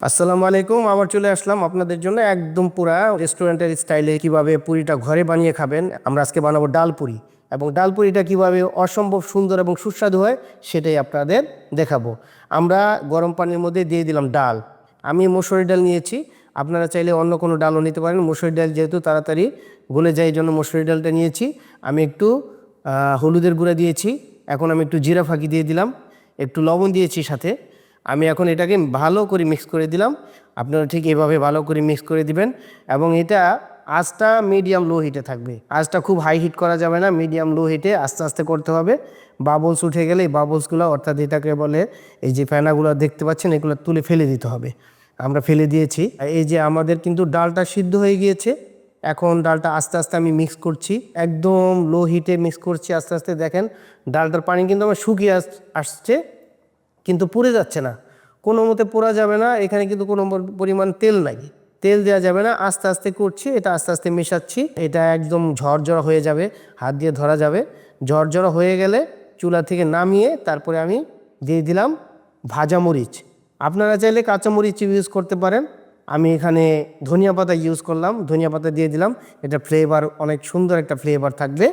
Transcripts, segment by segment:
আসসালামু আলাইকুম। আবার চলে আসলাম আপনাদের জন্য একদম পুরা রেস্টুরেন্টের স্টাইলে কিভাবে পুরিটা ঘরে বানিয়ে খাবেন। আমরা আজকে বানাবো ডাল পুরি, এবং ডাল পুরিটা কিভাবে অসম্ভব সুন্দর এবং সুস্বাদু হয় সেটাই আপনাদের দেখাবো। আমরা গরম পানির মধ্যে দিয়ে দিলাম ডাল। আমি মসুরি ডাল নিয়েছি, আপনারা চাইলে অন্য কোনো ডালও নিতে পারেন। মসুরি ডাল যেহেতু তাড়াতাড়ি গলে যায় এই জন্য মসুরি ডালটা নিয়েছি। আমি একটু হলুদের গুঁড়া দিয়েছি, এখন আমি একটু জিরা ফাঁকি দিয়ে দিলাম, একটু লবণ দিয়েছি সাথে। আমি এখন এটাকে ভালো করে মিক্স করে দিলাম। আপনারা ঠিক এভাবে ভালো করে মিক্স করে দিবেন, এবং এটা আঁচটা মিডিয়াম লো হিটে থাকবে। আঁচটা খুব হাই হিট করা যাবে না, মিডিয়াম লো হিটে আস্তে আস্তে করতে হবে। বাবলস উঠে গেলে এই বাবলসগুলো, অর্থাৎ এটাকে বলে এই যে ফেনাগুলো দেখতে পাচ্ছেন, এগুলো তুলে ফেলে দিতে হবে। আমরা ফেলে দিয়েছি। এই যে আমাদের কিন্তু ডালটা সিদ্ধ হয়ে গিয়েছে। এখন ডালটা আস্তে আস্তে আমি মিক্স করছি, একদম লো হিটে মিক্স করছি আস্তে আস্তে। দেখেন ডালটার পানি কিন্তু আমার শুকিয়ে আসছে, কিন্তু পুড়ে যাচ্ছে না, কোনো মতে পোড়া যাবে না। এখানে কিন্তু কোনো পরিমাণ তেল নাই, তেল দেওয়া যাবে না। আস্তে আস্তে করছি, এটা আস্তে আস্তে মেশাচ্ছি। এটা একদম ঝরঝরা হয়ে যাবে, হাত দিয়ে ধরা যাবে। ঝরঝরা হয়ে গেলে চুলা থেকে নামিয়ে তারপরে আমি দিয়ে দিলাম ভাজা মরিচ। আপনারা চাইলে কাঁচা মরিচ ইউজ করতে পারেন, আমি এখানে ধনিয়া পাতা ইউজ করলাম, ধনিয়া পাতা দিয়ে দিলাম। এটা ফ্লেভার, অনেক সুন্দর একটা ফ্লেভার থাকবে।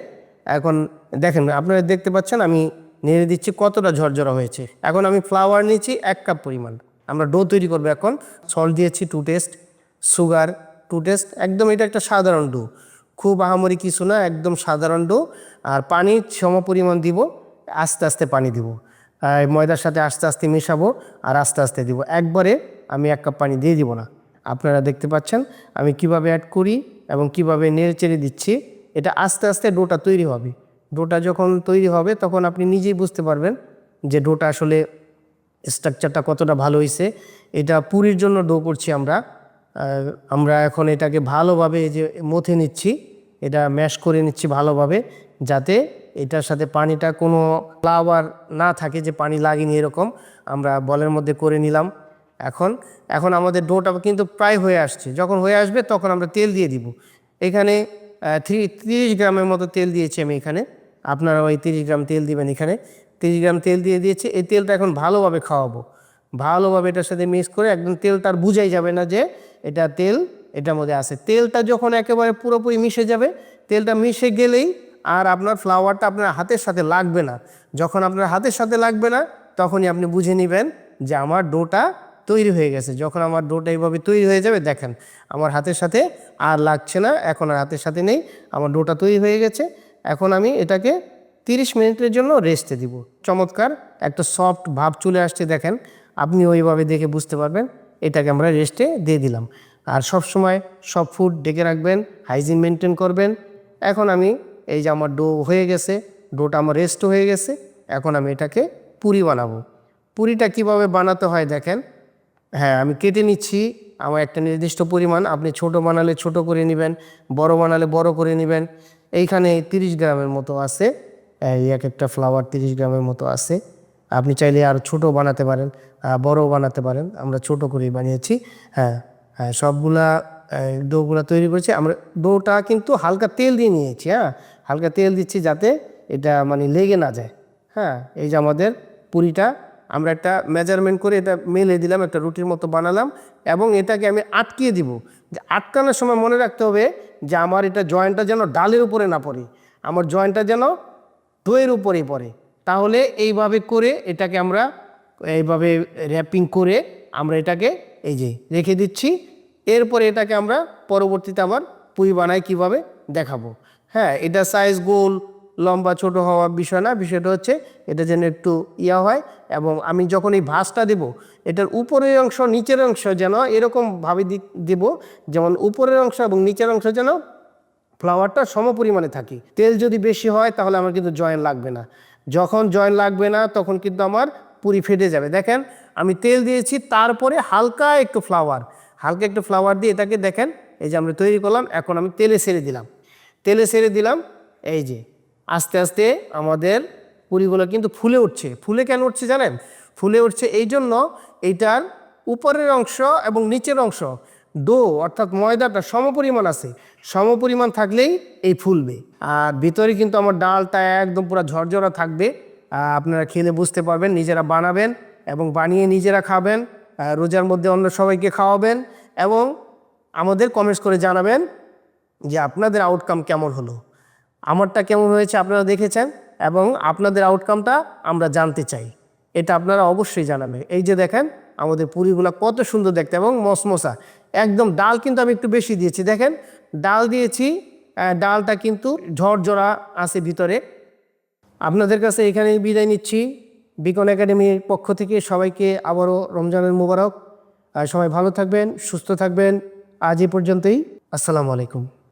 এখন দেখেন, আপনারা দেখতে পাচ্ছেন আমি নেড়ে দিচ্ছি কতটা ঝরঝরা হয়েছে। এখন আমি ফ্লাওয়ার নিয়েছি 1 কাপ পরিমাণ। আমরা ডো তৈরি করবো এখন। সল্ট দিয়েছি 2 টেস্ট, সুগার 2 টেস্ট। একদম এটা একটা সাধারণ ডো, খুব আহামরি কিছু না, একদম সাধারণ ডো। আর পানি সম পরিমাণ দিব, আস্তে আস্তে পানি দিব। ময়দার সাথে আস্তে আস্তে মেশাবো আর আস্তে আস্তে দিব, একবারে আমি 1 কাপ পানি দিয়ে দিব না। আপনারা দেখতে পাচ্ছেন আমি কিভাবে অ্যাড করি এবং কিভাবে নেড়ে চেড়ে দিচ্ছি। এটা আস্তে আস্তে ডোটা তৈরি হবে। ডোটা যখন তৈরি হবে তখন আপনি নিজেই বুঝতে পারবেন যে ডোটা আসলে স্ট্রাকচারটা কতটা ভালো হয়েছে। এটা পুরির জন্য ডো করছি আমরা। আমরা এখন এটাকে ভালোভাবে এই যে মথে নিচ্ছি, এটা ম্যাশ করে নিচ্ছি ভালোভাবে, যাতে এটার সাথে পানিটা কোনো ফ্লাওয়ার না থাকে, যে পানি লাগেনি এরকম। আমরা বলের মধ্যে করে নিলাম। এখন এখন আমাদের ডোটা কিন্তু প্রায় হয়ে আসছে। যখন হয়ে আসবে তখন আমরা তেল দিয়ে দিব। এখানে 30 গ্রামের মতো তেল দিয়েছি আমি এখানে। আপনারা ওই 30 গ্রাম তেল দিবেন এখানে। 30 গ্রাম তেল দিয়ে দিয়েছি। এই তেলটা এখন ভালোভাবে খাওয়াবো, ভালোভাবে এটার সাথে মিক্স করে। একদম তেলটা আর বুঝাই যাবে না যে এটা তেল এটার মধ্যে আছে। তেলটা যখন একেবারে পুরোপুরি মিশে যাবে, তেলটা মিশে গেলেই আর আপনার ফ্লাওয়ারটা আপনার হাতের সাথে লাগবে না। যখন আপনার হাতের সাথে লাগবে না, তখনই আপনি বুঝে নেবেন যে আমার ডোটা তৈরি হয়ে গেছে। যখন আমার ডোটা এইভাবে তৈরি হয়ে যাবে, দেখেন আমার হাতের সাথে আর লাগছে না, এখন আর হাতের সাথে নেই, আমার ডোটা তৈরি হয়ে গেছে। এখন আমি এটাকে 30 মিনিটের জন্য রেস্টে দিব। চমৎকার একটা সফট ভাব চলে আসছে, দেখেন আপনি ওইভাবে দেখে বুঝতে পারবেন। এটাকে আমরা রেস্টে দিয়ে দিলাম। আর সব সময় সব ফুড ডেকে রাখবেন, হাইজিন মেনটেন করবেন। এখন আমি এই যে আমার ডো হয়ে গেছে, ডোটা আমার রেস্টও হয়ে গেছে। এখন আমি এটাকে পুরি বানাবো। পুরিটা কিভাবে বানাতে হয় দেখেন। হ্যাঁ, আমি কেটে নিচ্ছি আমার একটা নির্দিষ্ট পরিমাণ। আপনি ছোট বানালে ছোট করে নেবেন, বড় বানালে বড় করে নেবেন। এইখানে 30 গ্রামের মতো আছে, এই এক একটা ফ্লাওয়ার 30 গ্রামের মতো আছে। আপনি চাইলে আর ছোট বানাতে পারেন, বড়ও বানাতে পারেন। আমরা ছোট করেই বানিয়েছি। হ্যাঁ হ্যাঁ, সবগুলা ডোগুলা তৈরি করেছি আমরা। ডোটা কিন্তু হালকা তেল দিয়ে নিয়েছি। হ্যাঁ, হালকা তেল দিচ্ছি যাতে এটা মানে লেগে না যায়। হ্যাঁ, এই যে আমাদের পুরিটা আমরা একটা মেজারমেন্ট করে এটা মেলে দিলাম, একটা রুটির মতো বানালাম, এবং এটাকে আমি আটকিয়ে দিব। যে আটকানোর সময় মনে রাখতে হবে যে আমার এটা জয়েন্টটা যেন ডালের উপরে না পড়ে, আমার জয়েন্টটা যেন দইয়ের উপরেই পড়ে। তাহলে এইভাবে করে এটাকে আমরা এইভাবে র্যাপিং করে আমরা এটাকে এই যে রেখে দিচ্ছি। এরপরে এটাকে আমরা পরবর্তীতে আবার পুরি বানাই কিভাবে দেখাবো। হ্যাঁ, এটা সাইজ গোল লম্বা ছোট হওয়ার বিষয় না, বিষয়টা হচ্ছে এটা যেন একটু ইয়া হয়। এবং আমি যখন এই ভাঁজটা দেব, এটার উপরের অংশ নিচের অংশ যেন এরকমভাবে দেব, যেমন উপরের অংশ এবং নিচের অংশ যেন ফ্লাওয়ারটা সম পরিমাণে থাকে। তেল যদি বেশি হয় তাহলে আমার কিন্তু জয়েন লাগবে না। যখন জয়েন লাগবে না তখন কিন্তু আমার পুরি ফেটে যাবে। দেখেন আমি তেল দিয়েছি, তারপরে হালকা একটু ফ্লাওয়ার দিয়ে এটাকে দেখেন এই যে আমরা তৈরি করলাম। এখন আমি তেলে ছেড়ে দিলাম। এই যে আস্তে আস্তে আমাদের পুরিগুলো কিন্তু ফুলে উঠছে। ফুলে কেন উঠছে জানেন? ফুলে উঠছে এই জন্য, এইটার উপরের অংশ এবং নিচের অংশ ডো অর্থাৎ ময়দাটা সমপরিমাণ আছে। সমপরিমাণ থাকলেই এই ফুলবে। আর ভিতরে কিন্তু আমার ডালটা একদম পুরো ঝরঝরা থাকবে। আপনারা খেলে বুঝতে পারবেন, নিজেরা বানাবেন এবং বানিয়ে নিজেরা খাবেন। রোজার মধ্যে অন্য সবাইকে খাওয়াবেন এবং আমাদের কমেন্টস করে জানাবেন যে আপনাদের আউটকাম কেমন হলো। আমারটা কেমন হয়েছে আপনারা দেখেছেন এবং আপনাদের আউটকামটা আমরা জানতে চাই, এটা আপনারা অবশ্যই জানাবেন। এই যে দেখেন আমাদের পুরিগুলো কত সুন্দর দেখতে এবং মসমসা একদম। ডাল কিন্তু আমি একটু বেশি দিয়েছি, দেখেন ডাল দিয়েছি, ডালটা কিন্তু ঝরঝরা আছে ভিতরে। আপনাদের কাছে এখানেই বিদায় নিচ্ছি। বিকন একাডেমির পক্ষ থেকে সবাইকে আবারও রমজানের মুবারক। সবাই ভালো থাকবেন, সুস্থ থাকবেন। আজ এই পর্যন্তই। আসসালামু আলাইকুম।